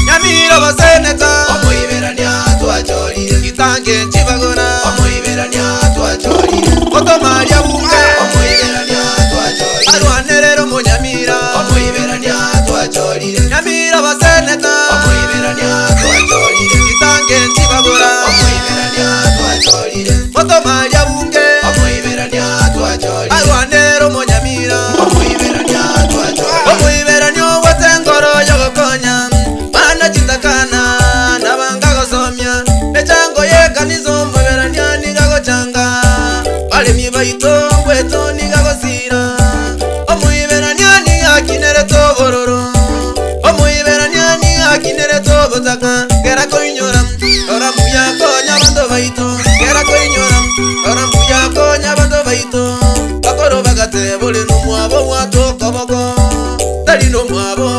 Nyamira baseneta omuiberania twachorire Gitange chibagora omuiberania twachorire Oto Maria bunge omuiberania twachorire Arwanerero munyamira omuiberania twachorire Nyamira baseneta omuiberania twachorire Gitange chibagora omuiberania twachorire Oto Maria bunge omuiberania twachorire Arwanerero munyamira omuiberania twachorire Omuiberanio watengoro yogokonya Mana chitakana Nabanga gosomya Nechango ye kanizo Muiberania nigago changa Bale mibaito Weto nigago sira Omuiberania ni akinere tobororo Omuiberania ni akinere tobotaka Gera koinyora Ora muya konya bando baito Gera koinyora Ora muya konya bando baito Bakoro bagate Bole no mwabo wato koboko Tali no mwabo